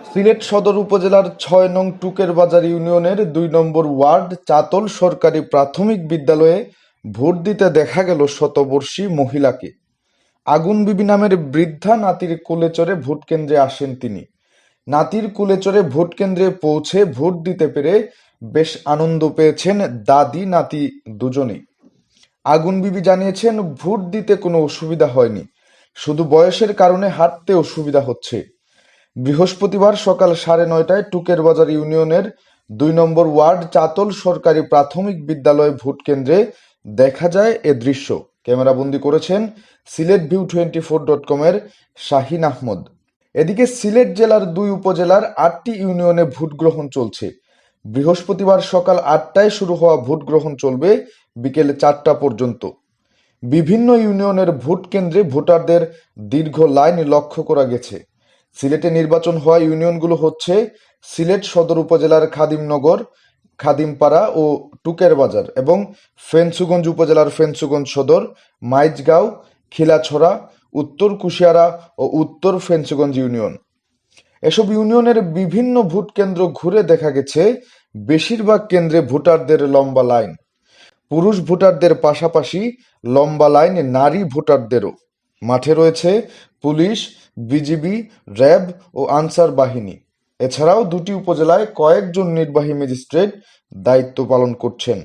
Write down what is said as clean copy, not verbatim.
সিলেট সদর উপজেলার ৬ নং টুকের বাজার ইউনিয়নের ২ নম্বর ওয়ার্ড চাতল সরকারি প্রাথমিক বিদ্যালয়ে ভোট দিতে দেখা গেল শতবর্ষী মহিলাকে। আগুন বিবি নামের বৃদ্ধা নাতির কোলে চড়ে ভোট কেন্দ্রে আসেন তিনি। নাতির কোলে চড়ে ভোট কেন্দ্রে পৌঁছে ভোট দিতে পেরে বেশ আনন্দ পেয়েছেন দাদি নাতি দুজনেই। আগুন বিবি জানিয়েছেন, ভোট দিতে কোনো অসুবিধা হয়নি, শুধু বয়সের কারণে হাঁটতে অসুবিধা হচ্ছে। বৃহস্পতিবার সকাল ৯:৩০টায় টুকের বাজার ইউনিয়নের ২ নম্বর ওয়ার্ড চাতল সরকারি প্রাথমিক বিদ্যালয় ভোট কেন্দ্রে দেখা যায় এ দৃশ্য। ক্যামেরাবন্দি করেছেন সিলেটভিউ24.com-এর শাহিন আহমদ। এদিকে সিলেট জেলার ২ উপজেলার ৮টি ইউনিয়নে ভোট গ্রহণ চলছে। বৃহস্পতিবার সকাল ৮টায় শুরু হওয়া ভোট গ্রহণ চলবে বিকেল ৪টা পর্যন্ত। বিভিন্ন ইউনিয়নের ভোট কেন্দ্রে ভোটারদের দীর্ঘ লাইন লক্ষ্য করা গেছে। সিলেটে নির্বাচন হওয়া ইউনিয়নগুলো হচ্ছে সিলেট সদর উপজেলার খাদিমনগর, খাদিমপাড়া ও টুকের বাজার এবং ফেঞ্চুগঞ্জ উপজেলার ফেঞ্চুগঞ্জ সদর, মাইজগাঁও, খিলাছড়া, উত্তর কুশিয়ারা ও উত্তর ফেঞ্চুগঞ্জ ইউনিয়ন। এসব ইউনিয়নের বিভিন্ন ভোট কেন্দ্র ঘুরে দেখা গেছে বেশিরভাগ কেন্দ্রে ভোটারদের লম্বা লাইন। পুরুষ ভোটারদের পাশাপাশি লম্বা লাইন নারী ভোটারদেরও। মাঠে রয়েছে পুলিশ, বিজিবি, র্যাব ও আনসার বাহিনী। এছাড়াও দুটি উপজেলায় কয়েকজন নির্বাহী ম্যাজিস্ট্রেট দায়িত্ব পালন করছেন।